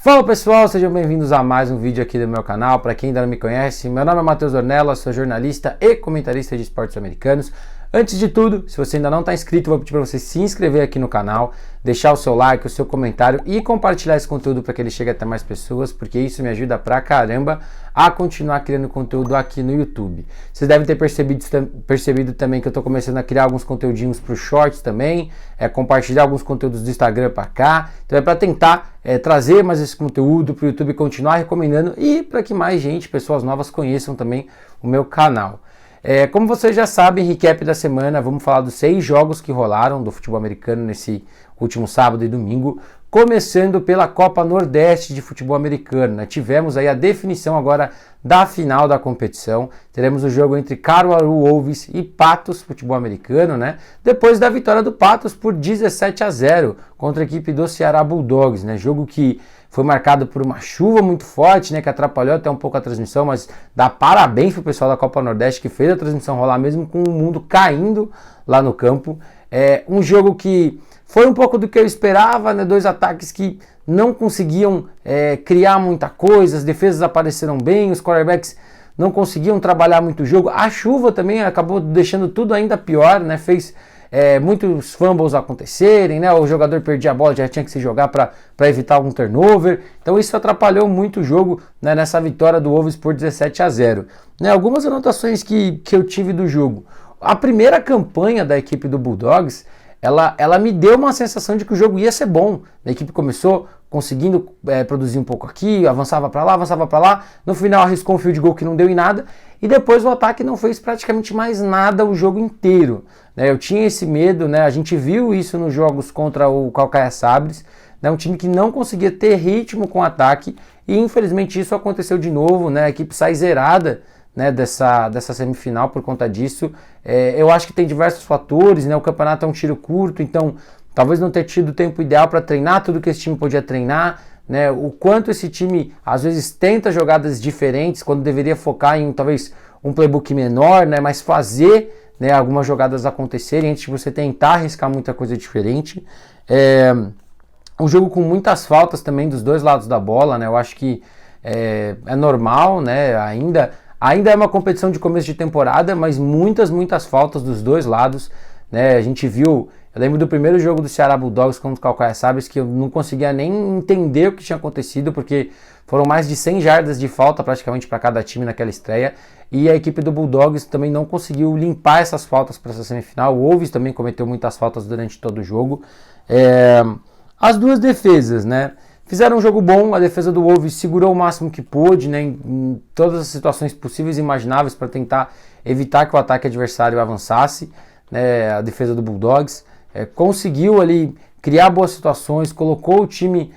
Fala pessoal, sejam bem-vindos a mais um vídeo aqui do meu canal. Para quem ainda não me conhece, meu nome é Matheus Ornella, sou jornalista e comentarista de esportes americanos. Antes de tudo, se você ainda não está inscrito, vou pedir para você se inscrever aqui no canal, deixar o seu like, o seu comentário e compartilhar esse conteúdo para que ele chegue até mais pessoas, porque isso me ajuda pra caramba a continuar criando conteúdo aqui no YouTube. Vocês devem ter percebido também que eu estou começando a criar alguns conteúdinhos para os shorts também, compartilhar alguns conteúdos do Instagram para cá, então é para tentar trazer mais esse conteúdo para o YouTube continuar recomendando e para que mais gente, pessoas novas conheçam também o meu canal. Como vocês já sabem, recap da semana, vamos falar dos 6 jogos que rolaram do futebol americano nesse último sábado e domingo, começando pela Copa Nordeste de futebol americano, né? Tivemos aí a definição agora da final da competição, teremos o jogo entre Caruaru Wolves e Patos futebol americano, né? Depois da vitória do Patos por 17-0 contra a equipe do Ceará Bulldogs, né? Jogo que foi marcado por uma chuva muito forte, né, que atrapalhou até um pouco a transmissão, mas dá parabéns pro pessoal da Copa Nordeste que fez a transmissão rolar mesmo com o mundo caindo lá no campo. Um jogo que foi um pouco do que eu esperava, né, 2 ataques que não conseguiam criar muita coisa, as defesas apareceram bem, os quarterbacks não conseguiam trabalhar muito o jogo. A chuva também acabou deixando tudo ainda pior, né, fez muitos fumbles acontecerem, né? O jogador perdia a bola, já tinha que se jogar para evitar algum turnover, então isso atrapalhou muito o jogo, né, nessa vitória do Wolves por 17-0. Né? Algumas anotações que eu tive do jogo: a primeira campanha da equipe do Bulldogs, ela me deu uma sensação de que o jogo ia ser bom. A equipe começou conseguindo produzir um pouco aqui, avançava para lá, no final arriscou um field goal que não deu em nada, e depois o ataque não fez praticamente mais nada o jogo inteiro. Eu tinha esse medo, né? A gente viu isso nos jogos contra o Caucaia Sabres, né? Um time que não conseguia ter ritmo com o ataque, e infelizmente isso aconteceu de novo, né? A equipe sai zerada, né, dessa semifinal por conta disso. Eu acho que tem diversos fatores, né? O campeonato é um tiro curto, então talvez não ter tido o tempo ideal para treinar tudo que esse time podia treinar, né? O quanto esse time às vezes tenta jogadas diferentes quando deveria focar em talvez um playbook menor, né, mas fazer, né, algumas jogadas acontecerem antes de você tentar arriscar muita coisa diferente. Um jogo com muitas faltas também dos dois lados da bola, né? Eu acho que é normal, né? Ainda é uma competição de começo de temporada, mas muitas faltas dos dois lados, né? A gente viu, eu lembro do primeiro jogo do Ceará Bulldogs contra o Caucaia Sabres, que eu não conseguia nem entender o que tinha acontecido, porque foram mais de 100 jardas de falta praticamente para cada time naquela estreia, e a equipe do Bulldogs também não conseguiu limpar essas faltas para essa semifinal. O Wolves também cometeu muitas faltas durante todo o jogo. As duas defesas, né, fizeram um jogo bom. A defesa do Wolves segurou o máximo que pôde, né, em todas as situações possíveis e imagináveis para tentar evitar que o ataque adversário avançasse, né. A defesa do Bulldogs conseguiu ali criar boas situações, colocou o time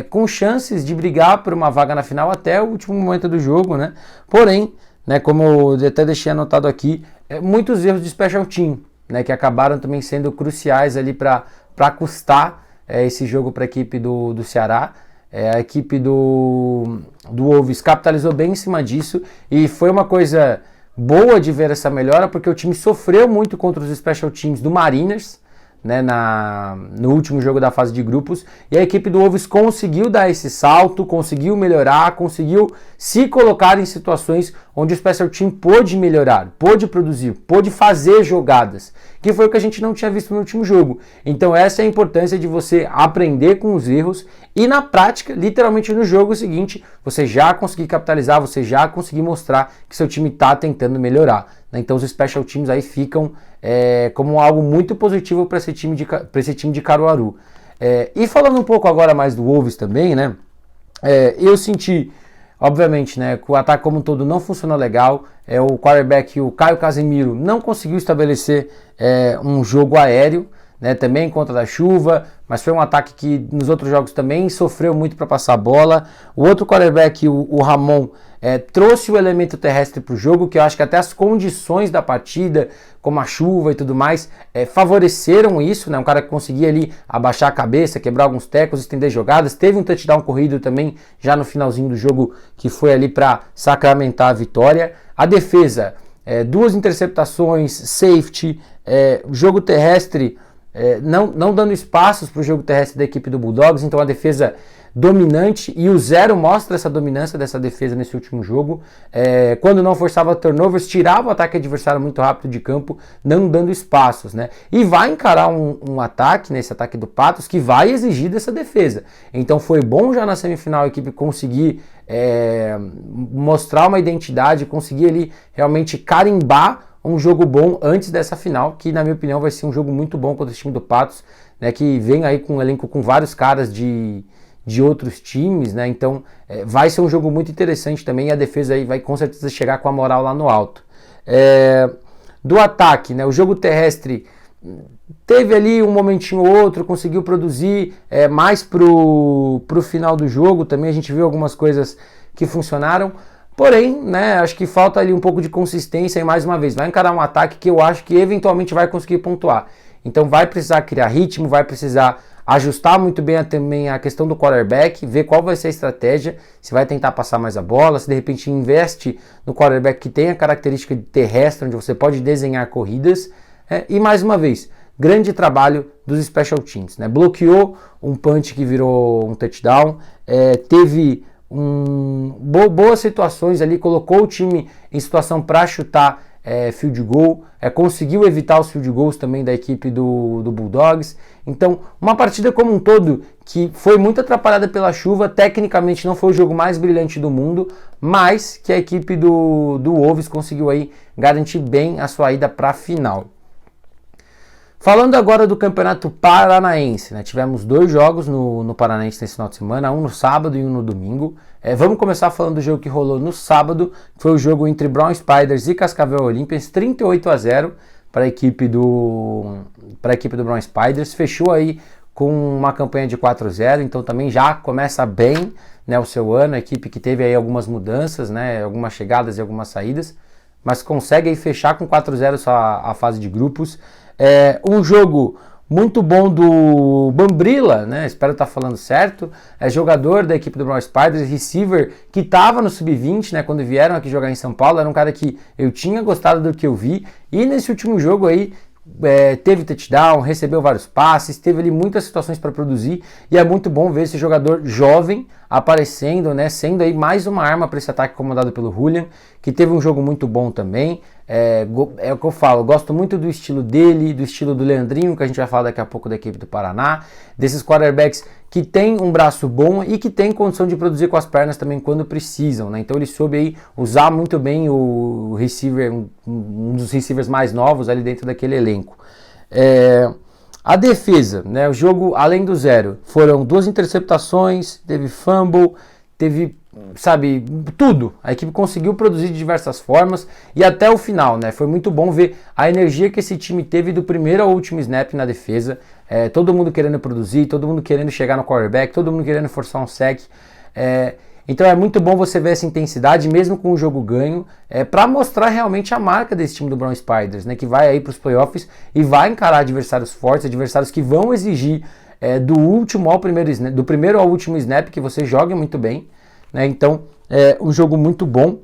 com chances de brigar por uma vaga na final até o último momento do jogo, né. Porém, né, como eu até deixei anotado aqui, muitos erros de special team, né, que acabaram também sendo cruciais ali para custar esse jogo para a equipe do Ceará. A equipe do Wolves capitalizou bem em cima disso, e foi uma coisa boa de ver essa melhora, porque o time sofreu muito contra os special teams do Mariners, né, no último jogo da fase de grupos, e a equipe do Wolves conseguiu dar esse salto, conseguiu melhorar, conseguiu se colocar em situações onde o special team pôde melhorar, pôde produzir, pôde fazer jogadas, que foi o que a gente não tinha visto no último jogo. Então essa é a importância de você aprender com os erros e na prática, literalmente no jogo seguinte, você já conseguir capitalizar, você já conseguir mostrar que seu time está tentando melhorar. Então os special teams aí ficam como algo muito positivo para esse time de Caruaru. E falando um pouco agora mais do Wolves também, né? Eu senti, obviamente, né, que o ataque como um todo não funcionou legal. O quarterback, o Caio Casemiro, não conseguiu estabelecer um jogo aéreo, né, também contra da chuva, mas foi um ataque que nos outros jogos também sofreu muito para passar a bola. O outro quarterback, o Ramon, trouxe o elemento terrestre para o jogo, que eu acho que até as condições da partida, como a chuva e tudo mais, favoreceram isso, né? Um cara que conseguia ali abaixar a cabeça, quebrar alguns tecos, estender jogadas. Teve um touchdown corrido também já no finalzinho do jogo, que foi ali para sacramentar a vitória. A defesa, 2 interceptações, safety, jogo terrestre, não dando espaços para o jogo terrestre da equipe do Bulldogs. Então a defesa dominante, e o 0 mostra essa dominância dessa defesa nesse último jogo. Quando não forçava turnovers, tirava o ataque adversário muito rápido de campo, não dando espaços, né? E vai encarar um ataque, nesse ataque do Patos, que vai exigir dessa defesa. Então foi bom já na semifinal a equipe conseguir mostrar uma identidade, conseguir ali realmente carimbar um jogo bom antes dessa final, que na minha opinião vai ser um jogo muito bom contra o time do Patos, né, que vem aí com um elenco com vários caras de outros times, né? Então vai ser um jogo muito interessante também, e a defesa aí vai com certeza chegar com a moral lá no alto. Do ataque, né, o jogo terrestre teve ali um momentinho ou outro, conseguiu produzir mais pro final do jogo, também a gente viu algumas coisas que funcionaram. Porém, né, acho que falta ali um pouco de consistência e mais uma vez, vai encarar um ataque que eu acho que eventualmente vai conseguir pontuar. Então vai precisar criar ritmo, vai precisar ajustar muito bem também a questão do quarterback, ver qual vai ser a estratégia, se vai tentar passar mais a bola, se de repente investe no quarterback que tem a característica de terrestre, onde você pode desenhar corridas. E mais uma vez, grande trabalho dos special teams, né? Bloqueou um punch que virou um touchdown, teve boas situações ali, colocou o time em situação para chutar field goal, conseguiu evitar os field goals também da equipe do Bulldogs. Então, uma partida como um todo que foi muito atrapalhada pela chuva, tecnicamente não foi o jogo mais brilhante do mundo, mas que a equipe do Wolves conseguiu aí garantir bem a sua ida para a final. Falando agora do Campeonato Paranaense, né? Tivemos 2 jogos no Paranaense nesse final de semana, um no sábado e um no domingo. Vamos começar falando do jogo que rolou no sábado, que foi o jogo entre Brown Spiders e Cascavel Olympians, 38-0 para a equipe do Brown Spiders. Fechou aí com uma campanha de 4-0, então também já começa bem, né, o seu ano, a equipe que teve aí algumas mudanças, né, algumas chegadas e algumas saídas, mas consegue aí fechar com 4-0 a fase de grupos. Um jogo muito bom do Bambrila, né? Espero estar falando certo. Jogador da equipe do Brown Spiders, receiver que estava no sub-20, né? Quando vieram aqui jogar em São Paulo, era um cara que eu tinha gostado do que eu vi. E nesse último jogo aí, teve touchdown, recebeu vários passes, teve ali muitas situações para produzir, e é muito bom ver esse jogador jovem aparecendo, né, sendo aí mais uma arma para esse ataque comandado pelo Julian, que teve um jogo muito bom também. É o que eu falo, eu gosto muito do estilo dele, do estilo do Leandrinho, que a gente vai falar daqui a pouco da equipe do Paraná, desses quarterbacks que tem um braço bom e que tem condição de produzir com as pernas também quando precisam, né? Então ele soube aí usar muito bem o receiver, um dos receivers mais novos ali dentro daquele elenco. A defesa, né? O jogo além do 0, foram 2 interceptações, teve fumble, teve, sabe, tudo. A equipe conseguiu produzir de diversas formas e até o final, né? Foi muito bom ver a energia que esse time teve do primeiro ao último snap na defesa. Todo mundo querendo produzir, todo mundo querendo chegar no quarterback, todo mundo querendo forçar um sack. Então é muito bom você ver essa intensidade, mesmo com o jogo ganho, para mostrar realmente a marca desse time do Brown Spiders, né? Que vai aí para os playoffs e vai encarar adversários fortes, adversários que vão exigir do primeiro ao último snap que você jogue muito bem, né? Então um jogo muito bom.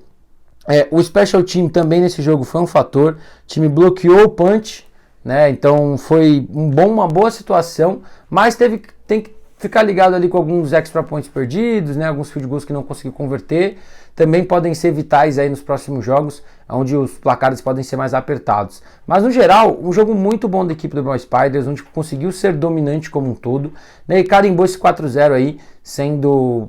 O special team também nesse jogo foi um fator. O time bloqueou o punch, né? Então foi uma boa situação, mas tem que ficar ligado ali com alguns extra points perdidos, né? Alguns field goals que não conseguiu converter. Também podem ser vitais aí nos próximos jogos, onde os placares podem ser mais apertados. Mas no geral, um jogo muito bom da equipe do Brown Spiders, onde conseguiu ser dominante como um todo, né? E carimbou esse 4-0 aí,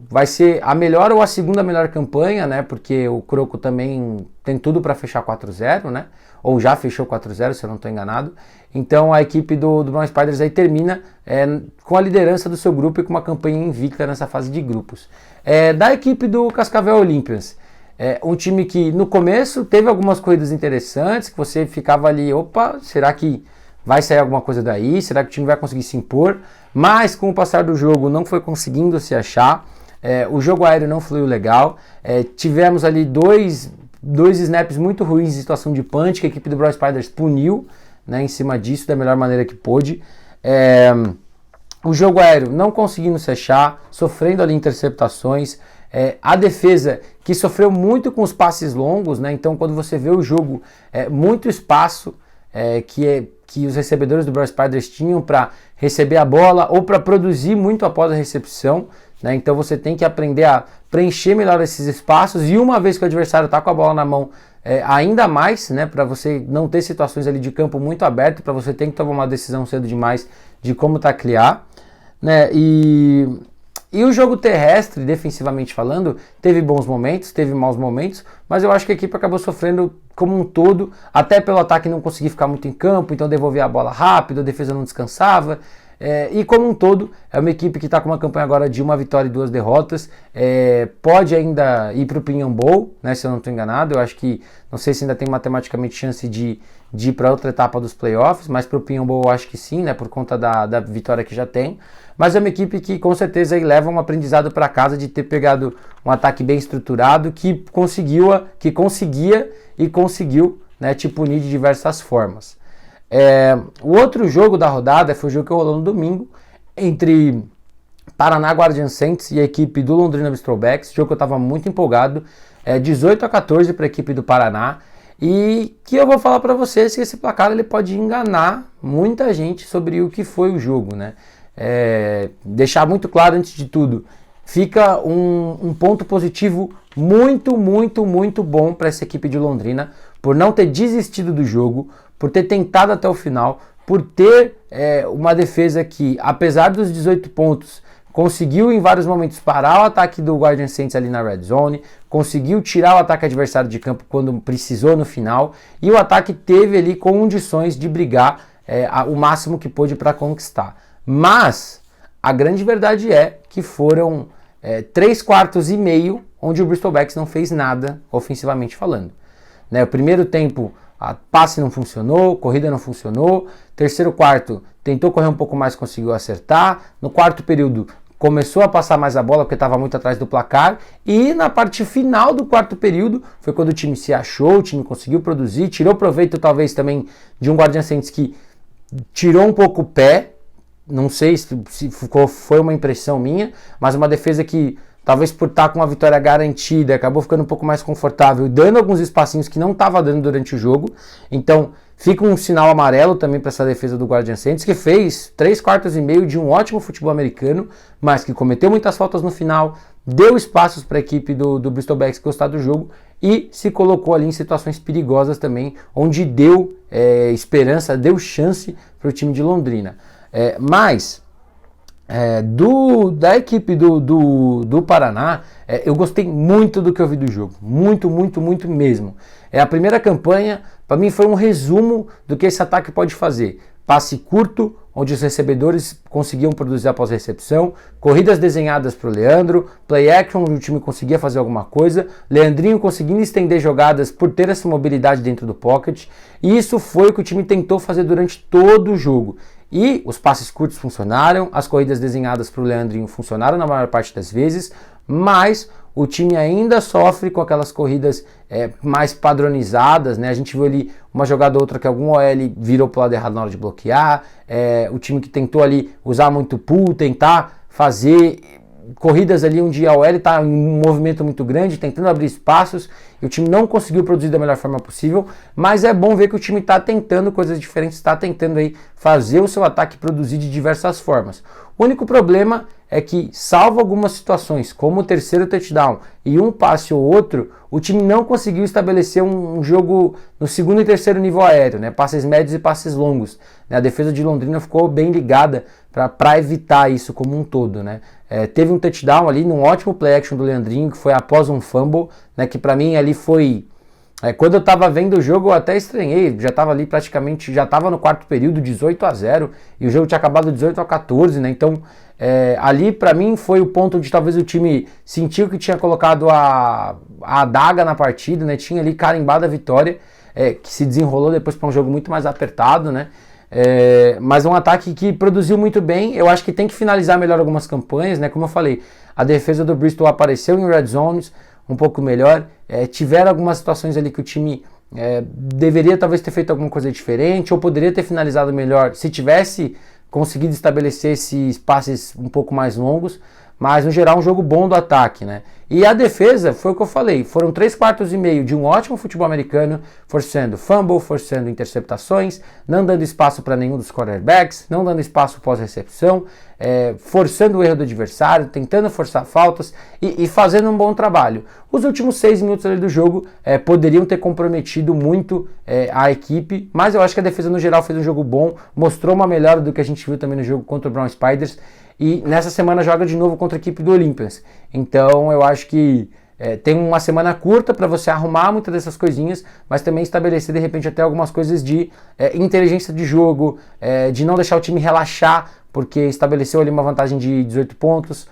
vai ser a melhor ou a segunda melhor campanha, né? Porque o Croco também tem tudo para fechar 4-0, né? Ou já fechou 4-0, se eu não estou enganado. Então a equipe do Brown Spiders aí termina com a liderança do seu grupo e com uma campanha invicta nessa fase de grupos. Da equipe do Cascavel Olympians, um time que no começo teve algumas corridas interessantes, que você ficava ali, opa, será que vai sair alguma coisa daí? Será que o time vai conseguir se impor? Mas com o passar do jogo não foi conseguindo se achar, o jogo aéreo não fluiu legal, tivemos ali dois snaps muito ruins em situação de punch, que a equipe do Brown Spiders puniu, né, em cima disso da melhor maneira que pôde. O jogo aéreo não conseguindo se achar, sofrendo ali interceptações. A defesa que sofreu muito com os passes longos, né? Então quando você vê o jogo, muito espaço, que que os recebedores do Brown Spiders tinham para receber a bola ou para produzir muito após a recepção, né? Então você tem que aprender a preencher melhor esses espaços e uma vez que o adversário está com a bola na mão, ainda mais, né, para você não ter situações ali de campo muito aberto, para você ter que tomar uma decisão cedo demais de como taclear, né? E o jogo terrestre, defensivamente falando, teve bons momentos, teve maus momentos, mas eu acho que a equipe acabou sofrendo como um todo, até pelo ataque não conseguir ficar muito em campo, então devolver a bola rápido, a defesa não descansava. E como um todo, é uma equipe que está com uma campanha agora de 1 vitória e 2 derrotas, pode ainda ir para o Pinyon Bowl, né, se eu não estou enganado. Eu acho que, não sei se ainda tem matematicamente chance de ir para outra etapa dos playoffs, mas para o Pinyon Bowl eu acho que sim, né, por conta da vitória que já tem. Mas é uma equipe que com certeza aí leva um aprendizado para casa de ter pegado um ataque bem estruturado que conseguia e conseguiu, né, te punir de diversas formas. O outro jogo da rodada foi o jogo que rolou no domingo entre Paraná Guardian Saints e a equipe do Londrina Bistro-Backs, jogo que eu estava muito empolgado, 18-14 para a equipe do Paraná, e que eu vou falar para vocês que esse placar ele pode enganar muita gente sobre o que foi o jogo, né? Deixar muito claro antes de tudo, fica um ponto positivo muito, muito, muito bom para essa equipe de Londrina, por não ter desistido do jogo, por ter tentado até o final, por ter uma defesa que, apesar dos 18 pontos, conseguiu em vários momentos parar o ataque do Guardian Saints ali na red zone, conseguiu tirar o ataque adversário de campo quando precisou no final, e o ataque teve ali condições de brigar o máximo que pôde para conquistar. Mas a grande verdade é que foram 3 quartos e meio onde o Bristol-Backs não fez nada ofensivamente falando. Né, o primeiro tempo, a passe não funcionou, corrida não funcionou. Terceiro quarto, tentou correr um pouco mais, conseguiu acertar. No quarto período, começou a passar mais a bola porque estava muito atrás do placar. E na parte final do quarto período, foi quando o time se achou, o time conseguiu produzir, tirou proveito talvez também de um Guardian Saints que tirou um pouco o pé. Não sei se foi uma impressão minha, mas uma defesa que talvez por estar com uma vitória garantida, acabou ficando um pouco mais confortável, dando alguns espacinhos que não estava dando durante o jogo. Então fica um sinal amarelo também para essa defesa do Guardian Saints, que fez 3 quartos e meio de um ótimo futebol americano, mas que cometeu muitas faltas no final, deu espaços para a equipe do Bristol-Backs gostar do jogo e se colocou ali em situações perigosas também, onde deu esperança, deu chance para o time de Londrina. Mas da equipe do Paraná, eu gostei muito do que eu vi do jogo, muito, muito, muito mesmo. A primeira campanha, para mim, foi um resumo do que esse ataque pode fazer. Passe curto, onde os recebedores conseguiam produzir após a recepção, corridas desenhadas para o Leandro, play action, onde o time conseguia fazer alguma coisa, Leandrinho conseguindo estender jogadas por ter essa mobilidade dentro do pocket, e isso foi o que o time tentou fazer durante todo o jogo. E os passes curtos funcionaram, as corridas desenhadas para o Leandrinho funcionaram na maior parte das vezes, mas o time ainda sofre com aquelas corridas mais padronizadas, né? A gente viu ali uma jogada ou outra que algum OL virou para o lado errado na hora de bloquear, o time que tentou ali usar muito pull, tentar fazer corridas ali onde a OL está em um movimento muito grande, tentando abrir espaços, e o time não conseguiu produzir da melhor forma possível, mas é bom ver que o time está tentando coisas diferentes, está tentando aí fazer o seu ataque produzir de diversas formas. O único problema é que, salvo algumas situações, como o terceiro touchdown e um passe ou outro, o time não conseguiu estabelecer um jogo no segundo e terceiro nível aéreo, né? Passes médios e passes longos. A defesa de Londrina ficou bem ligada para evitar isso como um todo, né? Teve um touchdown ali num ótimo play action do Leandrinho, que foi após um fumble, né? Que para mim ali foi... quando eu estava vendo o jogo eu até estranhei, já estava ali praticamente, já estava no quarto período 18-0 e o jogo tinha acabado 18-14, né? Então ali para mim foi o ponto onde talvez o time sentiu que tinha colocado a adaga na partida, né? Tinha ali carimbado a vitória, que se desenrolou depois para um jogo muito mais apertado, né? Mas um ataque que produziu muito bem. Eu acho que tem que finalizar melhor algumas campanhas, né? Como eu falei, a defesa do Bristol apareceu em red zones um pouco melhor, tiveram algumas situações ali que o time deveria talvez ter feito alguma coisa diferente, ou poderia ter finalizado melhor se tivesse conseguido estabelecer esses passes um pouco mais longos, mas no geral um jogo bom do ataque, né? E a defesa, foi o que eu falei, foram 3/4 de um ótimo futebol americano, forçando fumble, forçando interceptações, não dando espaço para nenhum dos quarterbacks, não dando espaço pós-recepção, forçando o erro do adversário, tentando forçar faltas e fazendo um bom trabalho. Os últimos 6 minutos ali do jogo poderiam ter comprometido muito a equipe, mas eu acho que a defesa no geral fez um jogo bom, mostrou uma melhora do que a gente viu também no jogo contra o Brown Spiders, e nessa semana joga de novo contra a equipe do Olympians. Então eu acho que tem uma semana curta para você arrumar muitas dessas coisinhas, mas também estabelecer de repente até algumas coisas de inteligência de jogo, de não deixar o time relaxar, porque estabeleceu ali uma vantagem de 18 pontos.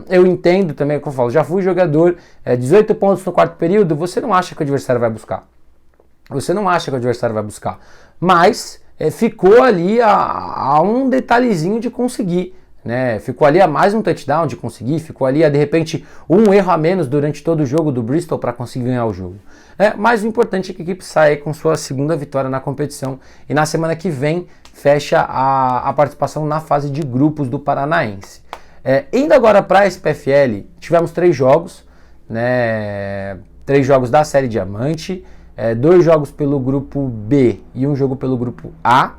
Eu entendo também, como eu falo, já fui jogador, 18 pontos no quarto período, você não acha que o adversário vai buscar. Mas ficou ali a um detalhezinho de conseguir. Né? Ficou ali a mais um touchdown de conseguir, ficou ali a de repente um erro a menos durante todo o jogo do Bristol para conseguir ganhar o jogo. Mas o importante é que a equipe saia com sua segunda vitória na competição e na semana que vem fecha a participação na fase de grupos do Paranaense. Indo agora para a SPFL, tivemos 3 jogos, né? 3 jogos da Série Diamante, 2 jogos pelo grupo B e um jogo pelo grupo A.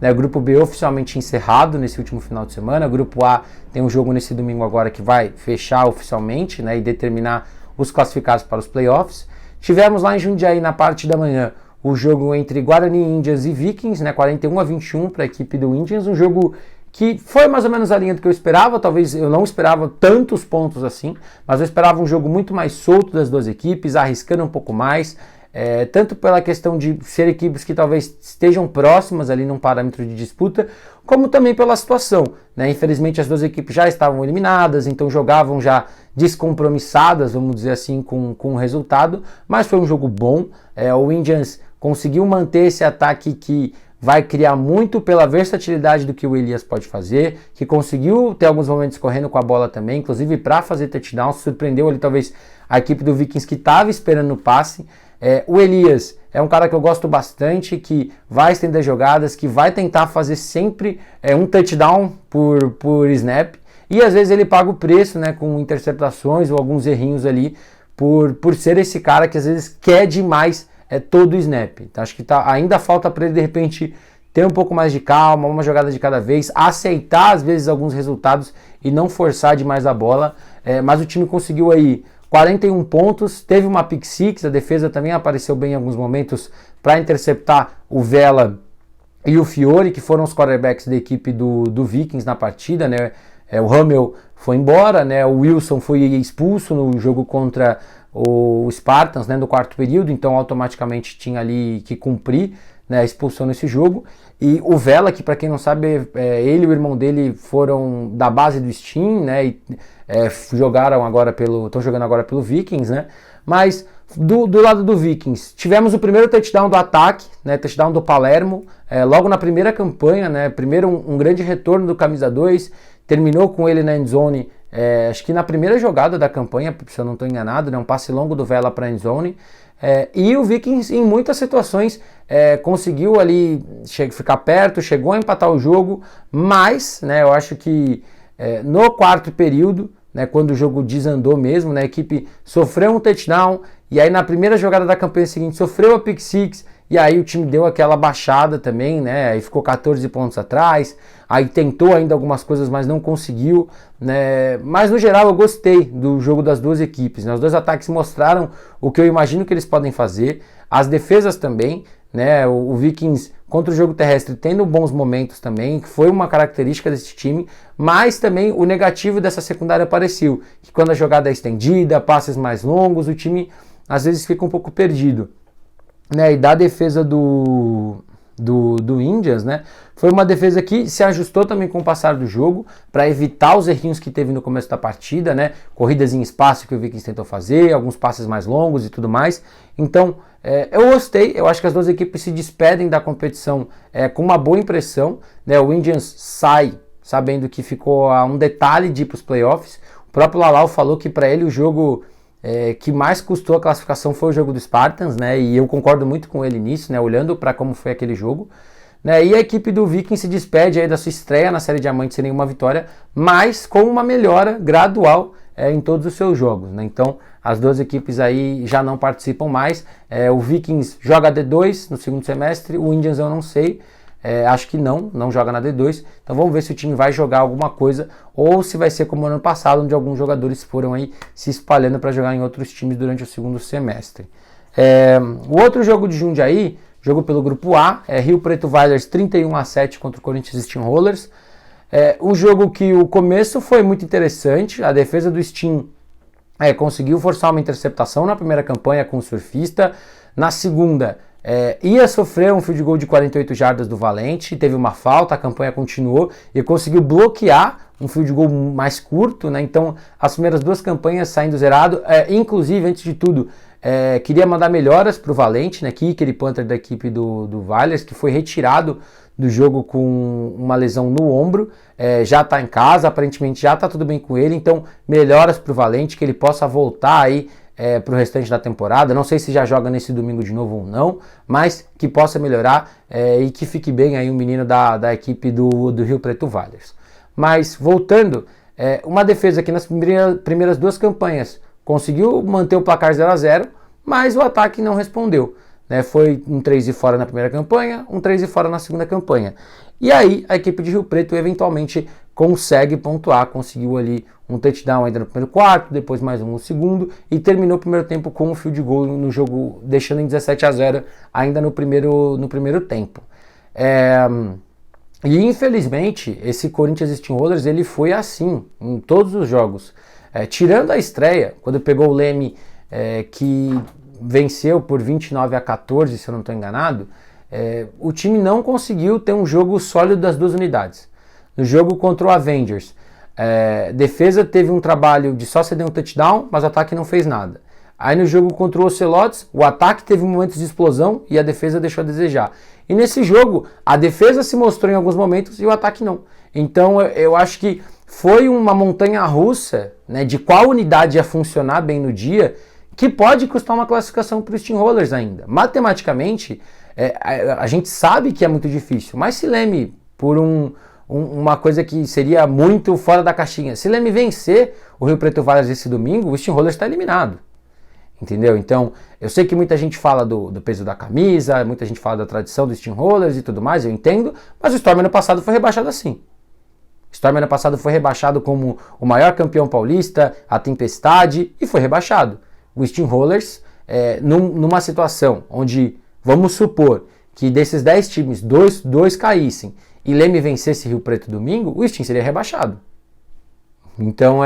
O grupo B oficialmente encerrado nesse último final de semana. O grupo A tem um jogo nesse domingo agora que vai fechar oficialmente, né, e determinar os classificados para os playoffs. Tivemos lá em Jundiaí, na parte da manhã, o jogo entre Guarani Indians e Vikings, né, 41-21 para a equipe do Indians. Um jogo que foi mais ou menos a linha do que eu esperava. Talvez eu não esperava tantos pontos assim, mas eu esperava um jogo muito mais solto das duas equipes, arriscando um pouco mais. Tanto pela questão de ser equipes que talvez estejam próximas ali num parâmetro de disputa, como também pela situação, né? Infelizmente as duas equipes já estavam eliminadas, então jogavam já descompromissadas, vamos dizer assim, com o resultado, mas foi um jogo bom. O Indians conseguiu manter esse ataque que vai criar muito pela versatilidade do que o Elias pode fazer, que conseguiu ter alguns momentos correndo com a bola também, inclusive para fazer touchdown, surpreendeu ali talvez a equipe do Vikings que estava esperando o passe. O Elias é um cara que eu gosto bastante, que vai estender jogadas, que vai tentar fazer sempre um touchdown por snap, e às vezes ele paga o preço, né, com interceptações ou alguns errinhos ali, por ser esse cara que às vezes quer demais todo o snap. Então acho que ainda falta para ele de repente ter um pouco mais de calma, uma jogada de cada vez, aceitar às vezes alguns resultados e não forçar demais a bola, mas o time conseguiu aí 41 pontos, teve uma pick six, a defesa também apareceu bem em alguns momentos para interceptar o Vela e o Fiore, que foram os quarterbacks da equipe do Vikings na partida, né? O Hummel foi embora, né? O Wilson foi expulso no jogo contra o Spartans, né, no quarto período, então automaticamente tinha ali que cumprir, né, a expulsão nesse jogo. E o Vela, que para quem não sabe, ele e o irmão dele foram da base do Steam, né, e estão jogando agora pelo Vikings, né, mas do lado do Vikings, tivemos o primeiro touchdown do ataque, né, touchdown do Palermo, logo na primeira campanha, né, primeiro um grande retorno do camisa 2, terminou com ele na endzone, acho que na primeira jogada da campanha, se eu não estou enganado, né, um passe longo do Vela para a endzone. E o Vikings em muitas situações conseguiu ali ficar perto, chegou a empatar o jogo, mas, né, eu acho que no quarto período, né, quando o jogo desandou mesmo, né, a equipe sofreu um touchdown e aí na primeira jogada da campanha seguinte sofreu a pick six e aí o time deu aquela baixada também, né, aí ficou 14 pontos atrás, aí tentou ainda algumas coisas, mas não conseguiu, né, mas no geral eu gostei do jogo das duas equipes, né, os dois ataques mostraram o que eu imagino que eles podem fazer, as defesas também, né, o Vikings contra o jogo terrestre tendo bons momentos também, que foi uma característica desse time, mas também o negativo dessa secundária apareceu, que quando a jogada é estendida, passes mais longos, o time às vezes fica um pouco perdido. Né, e da defesa do Indians, né, foi uma defesa que se ajustou também com o passar do jogo para evitar os errinhos que teve no começo da partida, né, corridas em espaço que o Vikings tentou fazer, alguns passes mais longos e tudo mais. Então eu gostei, eu acho que as duas equipes se despedem da competição com uma boa impressão, né, o Indians sai sabendo que ficou a um detalhe de ir para os playoffs. O próprio Lalau falou que para ele o jogo que mais custou a classificação foi o jogo do Spartans, né, e eu concordo muito com ele nisso, né, olhando para como foi aquele jogo, né, e a equipe do Vikings se despede aí da sua estreia na Série Diamante sem nenhuma vitória, mas com uma melhora gradual em todos os seus jogos, né? Então as duas equipes aí já não participam mais. O Vikings joga D2 no segundo semestre, o Indians eu não sei. Acho que não joga na D2, então vamos ver se o time vai jogar alguma coisa ou se vai ser como no ano passado, onde alguns jogadores foram aí se espalhando para jogar em outros times durante o segundo semestre. O outro jogo de Jundiaí, jogo pelo grupo A, Rio Preto Whalers 31-7 contra o Corinthians Steamrollers. Um jogo que o começo foi muito interessante, a defesa do Steam conseguiu forçar uma interceptação na primeira campanha com o surfista, na segunda ia sofrer um field goal de 48 jardas do Valente, teve uma falta, a campanha continuou e conseguiu bloquear um field goal mais curto, né? Então as primeiras duas campanhas saindo zerado, inclusive antes de tudo queria mandar melhoras para o Valente, né? Kicker e punter da equipe do Whalers, que foi retirado do jogo com uma lesão no ombro, já está em casa, aparentemente já está tudo bem com ele, então melhoras para o Valente, que ele possa voltar aí para o restante da temporada. Não sei se já joga nesse domingo de novo ou não, mas que possa melhorar e que fique bem aí o menino da equipe do Rio Preto Whalers. Mas voltando, uma defesa que nas primeiras duas campanhas conseguiu manter o placar 0-0, mas o ataque não respondeu. Foi um 3 de fora na primeira campanha, um 3 de fora na segunda campanha. E aí a equipe de Rio Preto eventualmente consegue pontuar, conseguiu ali um touchdown ainda no primeiro quarto, depois mais um no segundo, e terminou o primeiro tempo com um field goal no jogo, deixando em 17-0 ainda no primeiro tempo. E infelizmente esse Corinthians Steamrollers ele foi assim em todos os jogos. Tirando a estreia, quando pegou o Leme, que venceu por 29-14, se eu não estou enganado, o time não conseguiu ter um jogo sólido das duas unidades. No jogo contra o Avengers, defesa teve um trabalho de só ceder um touchdown, mas o ataque não fez nada. Aí no jogo contra o Ocelotes, o ataque teve momentos de explosão e a defesa deixou a desejar. E nesse jogo, a defesa se mostrou em alguns momentos e o ataque não. Então eu acho que foi uma montanha-russa, né, de qual unidade ia funcionar bem no dia, que pode custar uma classificação para os Steamrollers ainda. Matematicamente, a gente sabe que é muito difícil, mas se Leme, por uma coisa que seria muito fora da caixinha, se Leme vencer o Rio Preto Whalers esse domingo, o Steamrollers está eliminado. Entendeu? Então, eu sei que muita gente fala do peso da camisa, muita gente fala da tradição dos Steamrollers e tudo mais, eu entendo, mas o Storm ano passado foi rebaixado assim. O Storm ano passado foi rebaixado como o maior campeão paulista, a Tempestade, e foi rebaixado. O Steamrollers, numa situação onde, vamos supor, que desses 10 times, dois caíssem e Leme vencesse Rio Preto domingo, o Steam seria rebaixado. Então,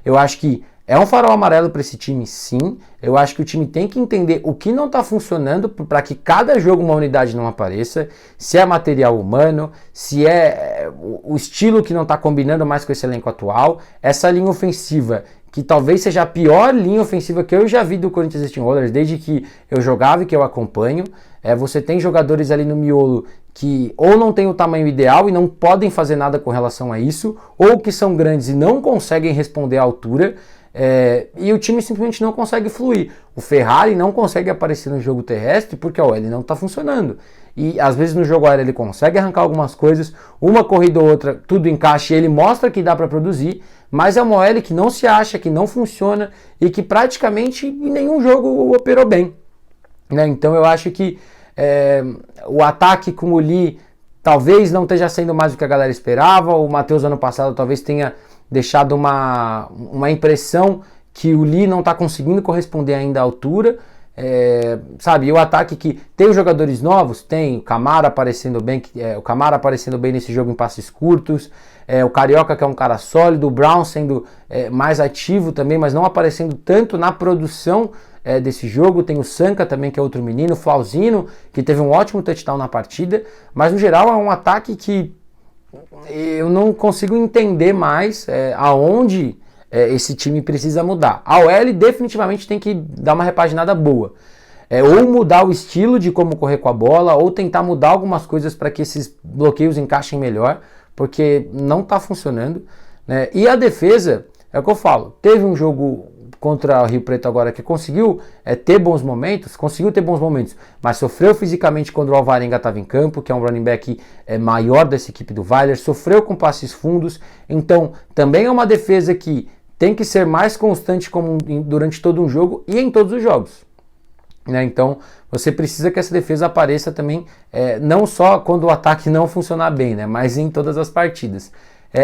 eu acho que é um farol amarelo para esse time, sim. Eu acho que o time tem que entender o que não está funcionando para que cada jogo uma unidade não apareça. Se é material humano, se é o estilo que não está combinando mais com esse elenco atual. Essa linha ofensiva, que talvez seja a pior linha ofensiva que eu já vi do Corinthians Steamrollers desde que eu jogava e que eu acompanho. Você tem jogadores ali no miolo que ou não tem o tamanho ideal e não podem fazer nada com relação a isso, ou que são grandes e não conseguem responder à altura. E o time simplesmente não consegue fluir. O Ferrari não consegue aparecer no jogo terrestre porque ele não está funcionando. E às vezes no jogo aéreo ele consegue arrancar algumas coisas, uma corrida ou outra, tudo encaixa e ele mostra que dá para produzir, mas é uma OL que não se acha, que não funciona e que praticamente em nenhum jogo operou bem. Então eu acho que o ataque com o Lee talvez não esteja sendo mais do que a galera esperava. O Matheus ano passado talvez tenha deixado uma impressão que o Lee não está conseguindo corresponder ainda à altura, sabe? E o ataque que tem os jogadores novos, tem o Camara aparecendo bem, nesse jogo em passes curtos, o Carioca, que é um cara sólido, o Brown sendo mais ativo também, mas não aparecendo tanto na produção desse jogo. Tem o Sanca também, que é outro menino, o Flauzino, que teve um ótimo touchdown na partida, mas no geral é um ataque que eu não consigo entender mais aonde esse time precisa mudar. A OL definitivamente tem que dar uma repaginada boa. Ou mudar o estilo de como correr com a bola, ou tentar mudar algumas coisas para que esses bloqueios encaixem melhor, porque não está funcionando, né? E a defesa, é o que eu falo, teve um jogo contra o Rio Preto agora que conseguiu ter bons momentos, mas sofreu fisicamente quando o Alvarenga estava em campo, que é um running back maior dessa equipe do Whalers, sofreu com passes fundos. Então também é uma defesa que tem que ser mais constante durante todo um jogo e em todos os jogos. Né? Então você precisa que essa defesa apareça também, não só quando o ataque não funcionar bem, né? Mas em todas as partidas.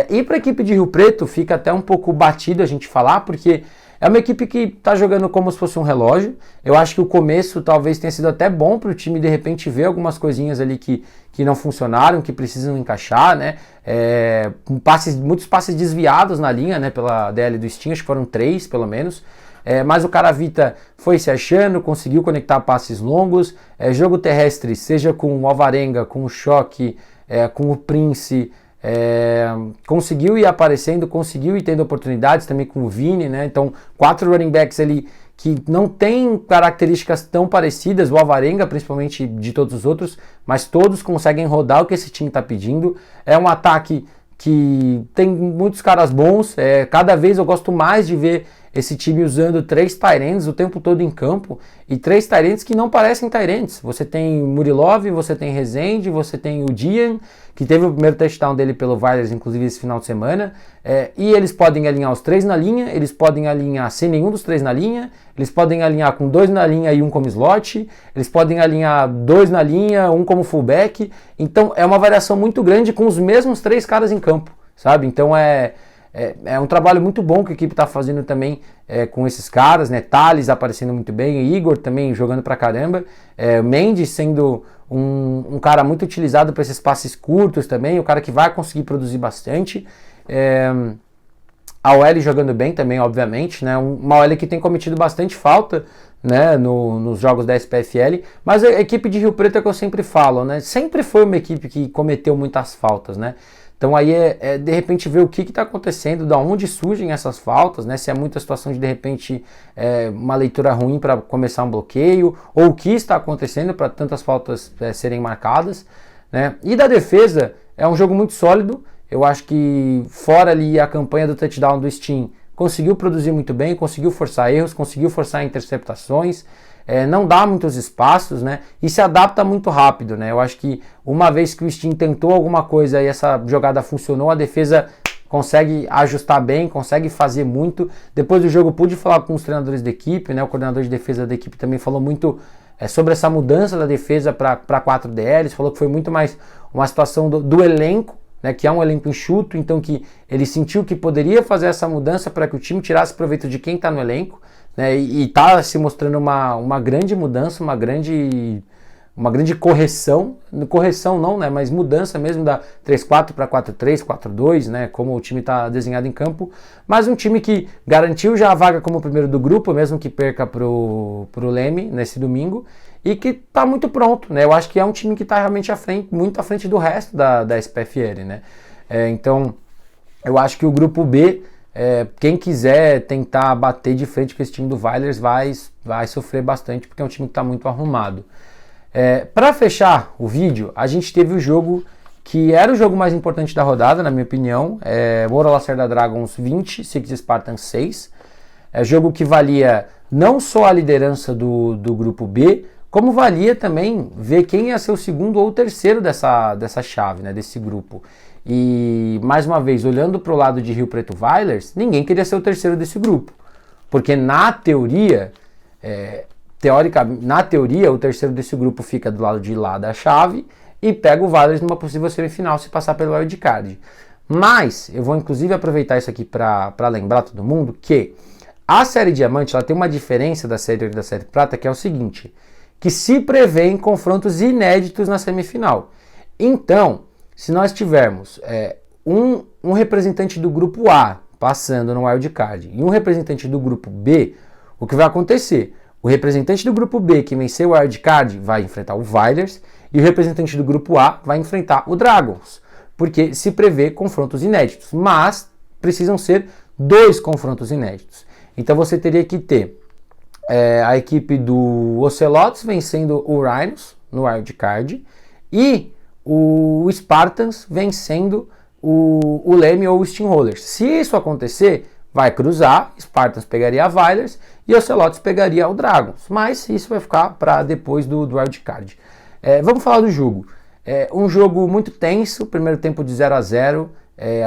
E para a equipe de Rio Preto fica até um pouco batido a gente falar, porque é uma equipe que está jogando como se fosse um relógio. Eu acho que o começo talvez tenha sido até bom para o time de repente ver algumas coisinhas ali que não funcionaram, que precisam encaixar, né? Muitos passes desviados na linha, né? Pela DL do Steam, acho que foram 3 pelo menos. Mas o Caravita foi se achando, conseguiu conectar passes longos, jogo terrestre, seja com o Alvarenga, com o Choque, com o Prince, conseguiu ir aparecendo, conseguiu ir tendo oportunidades também com o Vini, né? Então 4 running backs ali que não tem características tão parecidas, o Alvarenga principalmente de todos os outros, mas todos conseguem rodar o que esse time está pedindo. É um ataque que tem muitos caras bons, cada vez eu gosto mais de ver esse time usando 3 tight ends o tempo todo em campo, e 3 tight ends que não parecem tight ends. Você tem Murilov, você tem Rezende, você tem o Dian, que teve o primeiro touchdown dele pelo Vikings, inclusive esse final de semana, e eles podem alinhar os 3 na linha, eles podem alinhar sem nenhum dos 3 na linha, eles podem alinhar com 2 na linha e 1 como slot, eles podem alinhar 2 na linha, 1 como fullback. Então é uma variação muito grande com os mesmos 3 caras em campo, sabe? Então é um trabalho muito bom que a equipe está fazendo também com esses caras, né? Thales aparecendo muito bem, Igor também jogando pra caramba, Mendes sendo um cara muito utilizado para esses passes curtos também, o cara que vai conseguir produzir bastante. A OL jogando bem também, obviamente, né? Uma OL que tem cometido bastante falta, né, nos jogos da SPFL, mas a equipe de Rio Preto é que eu sempre falo, né? Sempre foi uma equipe que cometeu muitas faltas, né? Então aí de repente ver o que está acontecendo, da onde surgem essas faltas, né? Se é muita situação de repente uma leitura ruim para começar um bloqueio, ou o que está acontecendo para tantas faltas serem marcadas, né? E da defesa, é um jogo muito sólido. Eu acho que fora ali a campanha do touchdown do Steam, conseguiu produzir muito bem, conseguiu forçar erros, conseguiu forçar interceptações, não dá muitos espaços, né? E se adapta muito rápido, né? Eu acho que uma vez que o Steam tentou alguma coisa e essa jogada funcionou, a defesa consegue ajustar bem, consegue fazer muito. Depois do jogo pude falar com os treinadores da equipe, né? O coordenador de defesa da equipe também falou muito sobre essa mudança da defesa para 4 DLs, falou que foi muito mais uma situação do elenco, né, que é um elenco enxuto, então que ele sentiu que poderia fazer essa mudança para que o time tirasse proveito de quem está no elenco, né, e está se mostrando uma grande mudança, uma grande correção não, né, mas mudança mesmo da 3-4 para 4-3, 4-2, né, como o time está desenhado em campo, mas um time que garantiu já a vaga como primeiro do grupo, mesmo que perca pro Leme nesse domingo, e que está muito pronto, né? Eu acho que é um time que está realmente muito à frente do resto da SPFL, né? Então, eu acho que o grupo B, quem quiser tentar bater de frente com esse time do Vikings vai sofrer bastante, porque é um time que está muito arrumado. Para fechar o vídeo, a gente teve o jogo que era o jogo mais importante da rodada, na minha opinião, Moura Lacerda Dragons 20, Six Spartans 6. Jogo que valia não só a liderança do grupo B, como valia também ver quem ia ser o segundo ou o terceiro dessa chave, né, desse grupo. E, mais uma vez, olhando para o lado de Rio Preto Vikings, ninguém queria ser o terceiro desse grupo. Porque na teoria, o terceiro desse grupo fica do lado de lá da chave e pega o Vikings numa possível semifinal se passar pelo wildcard. Mas, eu vou inclusive aproveitar isso aqui para lembrar todo mundo que a série Diamante ela tem uma diferença da série Ouro e da série Prata, que é o seguinte, que se prevêem confrontos inéditos na semifinal. Então, se nós tivermos um representante do grupo A passando no wildcard e um representante do grupo B, o que vai acontecer? O representante do grupo B que venceu o wildcard vai enfrentar o Vikings e o representante do grupo A vai enfrentar o Dragons, porque se prevê confrontos inéditos, mas precisam ser 2 confrontos inéditos. Então você teria que ter a equipe do Ocelots vencendo o Rhinos no wildcard e o Spartans vencendo o Leme ou o Steamrollers. Se isso acontecer, vai cruzar, Spartans pegaria a Vikings e Ocelots pegaria o Dragons, mas isso vai ficar para depois do wildcard. Vamos falar do jogo. Um jogo muito tenso, primeiro tempo de 0-0,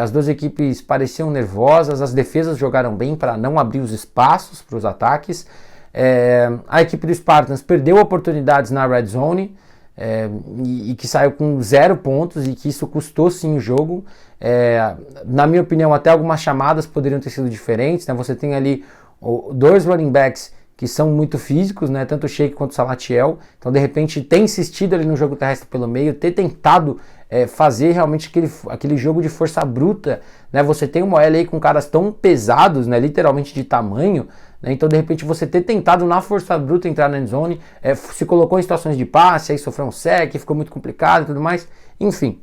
As duas equipes pareciam nervosas, as defesas jogaram bem para não abrir os espaços para os ataques. A equipe do Spartans perdeu oportunidades na red zone, e que saiu com 0 pontos e que isso custou sim o jogo. Na minha opinião, até algumas chamadas poderiam ter sido diferentes, né? Você tem ali 2 running backs que são muito físicos, né? Tanto o Shake quanto o Salatiel. Então, de repente, ter insistido ali no jogo terrestre pelo meio, ter tentado fazer realmente aquele jogo de força bruta, né? Você tem uma OL aí com caras tão pesados, né? Literalmente de tamanho, né? Então, de repente, você ter tentado na força bruta entrar na endzone, se colocou em situações de passe, aí sofreu um sec, ficou muito complicado e tudo mais. Enfim,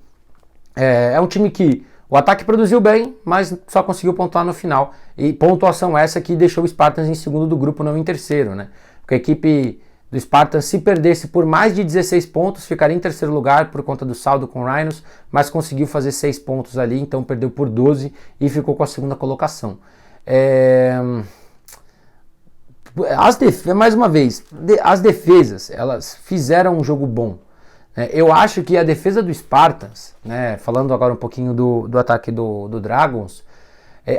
é um time que o ataque produziu bem, mas só conseguiu pontuar no final. E pontuação essa que deixou o Spartans em segundo do grupo, não em terceiro, né? Porque a equipe do Spartans, se perdesse por mais de 16 pontos, ficaria em terceiro lugar por conta do saldo com o Rhinos, mas conseguiu fazer 6 pontos ali, então perdeu por 12 e ficou com a segunda colocação. Mais uma vez, as defesas, elas fizeram um jogo bom. Eu acho que a defesa do Spartans, né, falando agora um pouquinho do ataque do Dragons,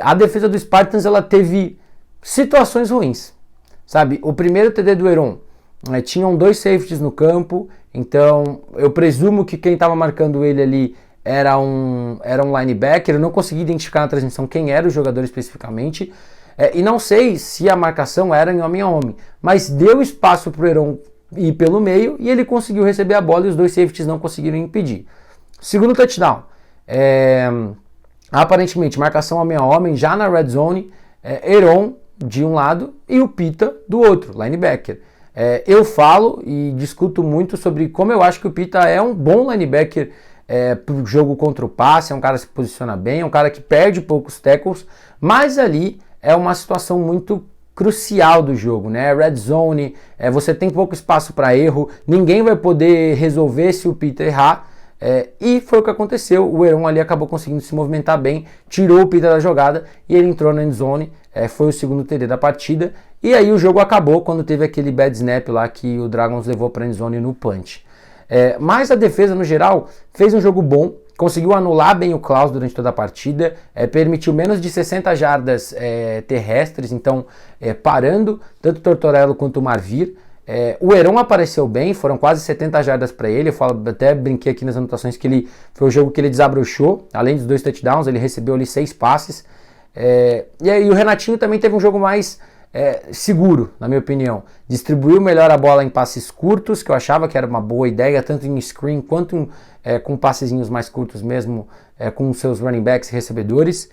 a defesa do Spartans ela teve situações ruins, sabe? O primeiro TD do Heron, tinham 2 safeties no campo, então eu presumo que quem estava marcando ele ali era um linebacker. Eu não consegui identificar na transmissão quem era o jogador especificamente, e não sei se a marcação era em homem a homem, mas deu espaço para o Heron ir pelo meio e ele conseguiu receber a bola e os 2 safeties não conseguiram impedir. Segundo touchdown, aparentemente marcação homem a homem já na red zone, Heron de um lado e o Pita do outro, linebacker. Eu falo e discuto muito sobre como eu acho que o Pita é um bom linebacker para o jogo contra o passe, é um cara que se posiciona bem, é um cara que perde poucos tackles, mas ali é uma situação muito crucial do jogo, né? Red zone, você tem pouco espaço para erro, ninguém vai poder resolver se o Pita errar, e foi o que aconteceu. O Heron ali acabou conseguindo se movimentar bem, tirou o Pita da jogada e ele entrou na end zone, foi o segundo TD da partida, e aí o jogo acabou quando teve aquele bad snap lá que o Dragons levou para a end zone no punch. Mas a defesa no geral fez um jogo bom, conseguiu anular bem o Klaus durante toda a partida, permitiu menos de 60 jardas terrestres, então parando tanto o Tortorello quanto o Marvir. O Heron apareceu bem, foram quase 70 jardas para ele. Até brinquei aqui nas anotações que foi o jogo que ele desabrochou, além dos 2 touchdowns, ele recebeu ali 6 passes. E aí o Renatinho também teve um jogo mais seguro, na minha opinião. Distribuiu melhor a bola em passes curtos, que eu achava que era uma boa ideia, tanto em screen quanto com passezinhos mais curtos mesmo, com seus running backs e recebedores.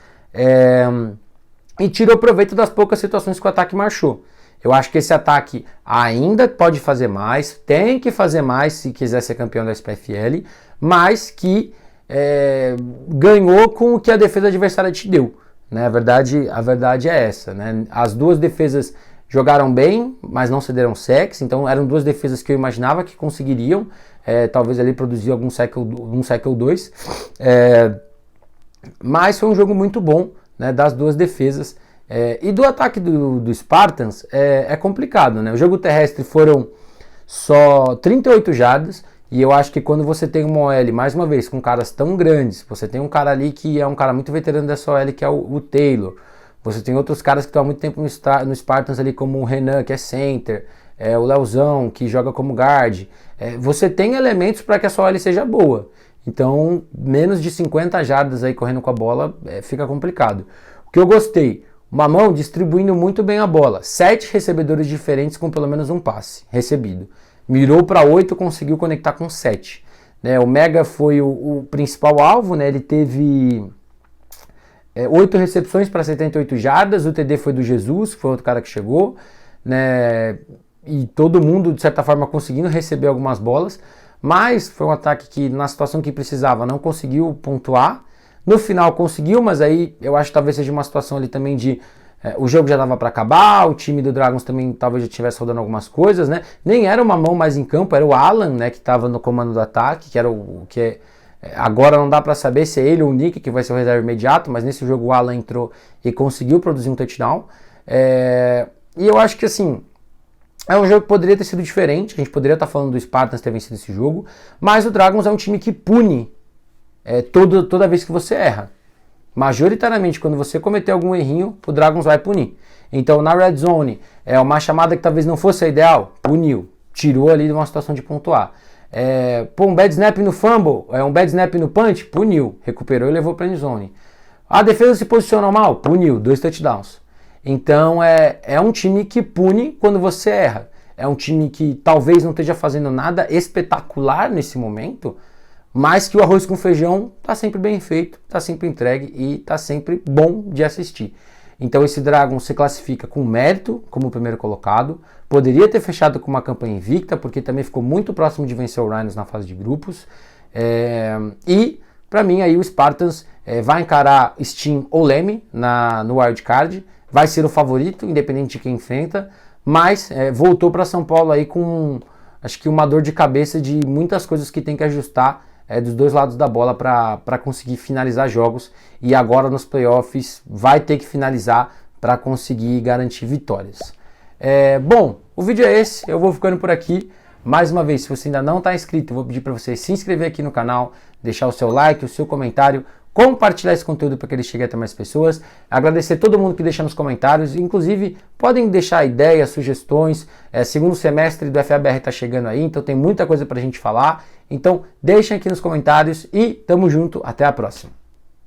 E tirou proveito das poucas situações que o ataque marchou. Eu acho que esse ataque ainda pode fazer mais, tem que fazer mais se quiser ser campeão da SPFL, mas que ganhou com o que a defesa adversária te deu. Né? A verdade é essa. Né? As duas defesas jogaram bem, mas não cederam sacks, então eram 2 defesas que eu imaginava que conseguiriam, talvez ali produzir algum sack ou 2, mas foi um jogo muito bom, né, das 2 defesas. E do ataque do Spartans é complicado, né? O jogo terrestre foram só 38 jardas, e eu acho que quando você tem uma OL, mais uma vez, com caras tão grandes, você tem um cara ali que é um cara muito veterano dessa OL, que é o Taylor, você tem outros caras que estão há muito tempo no Spartans ali, como o Renan, que é center, o Leozão, que joga como guard, você tem elementos para que a sua OL seja boa. Então, menos de 50 jardas aí correndo com a bola, fica complicado. O que eu gostei, o Mamão distribuindo muito bem a bola, 7 recebedores diferentes com pelo menos um passe recebido. Mirou para 8, conseguiu conectar com 7. Né? O Mega foi o principal alvo, né? Ele teve 8 recepções para 78 jardas, o TD foi do Jesus, que foi outro cara que chegou, né? E todo mundo, de certa forma, conseguindo receber algumas bolas, mas foi um ataque que, na situação que precisava, não conseguiu pontuar. No final conseguiu, mas aí eu acho que talvez seja uma situação ali também de o jogo já dava para acabar, o time do Dragons também talvez já estivesse rodando algumas coisas, né? Nem era uma mão mais em campo, era o Alan, né, que estava no comando do ataque, que era o que agora não dá para saber se é ele ou o Nick que vai ser o reserva imediato, mas nesse jogo o Alan entrou e conseguiu produzir um touchdown. E eu acho que assim, é um jogo que poderia ter sido diferente, a gente poderia estar falando do Spartans ter vencido esse jogo, mas o Dragons é um time que pune toda vez que você erra. majoritariamente quando você cometer algum errinho, o Dragons vai punir. Então na Red Zone, uma chamada que talvez não fosse a ideal, puniu, tirou ali de uma situação de pontuar. Um bad snap no fumble, um bad snap no punch, puniu, recuperou e levou para a end zone. A defesa se posicionou mal, puniu, 2 touchdowns. Então é um time que pune quando você erra. É um time que talvez não esteja fazendo nada espetacular nesse momento, mas que o arroz com feijão está sempre bem feito, está sempre entregue e está sempre bom de assistir. Então esse Dragon se classifica com mérito como o primeiro colocado. Poderia ter fechado com uma campanha invicta, porque também ficou muito próximo de vencer o Rhinos na fase de grupos. E para mim aí o Spartans vai encarar Steam ou Leme no wildcard. Vai ser o favorito, independente de quem enfrenta. Mas voltou para São Paulo aí com, acho que uma dor de cabeça de muitas coisas que tem que ajustar dos dois lados da bola para conseguir finalizar jogos, e agora nos playoffs vai ter que finalizar para conseguir garantir vitórias. Bom, o vídeo é esse, eu vou ficando por aqui. Mais uma vez, se você ainda não está inscrito, eu vou pedir para você se inscrever aqui no canal, deixar o seu like, o seu comentário, compartilhar esse conteúdo para que ele chegue até mais pessoas. Agradecer todo mundo que deixa nos comentários, inclusive podem deixar ideias, sugestões. Segundo semestre do FABR está chegando aí, então tem muita coisa para a gente falar. Então deixem aqui nos comentários e tamo junto, até a próxima.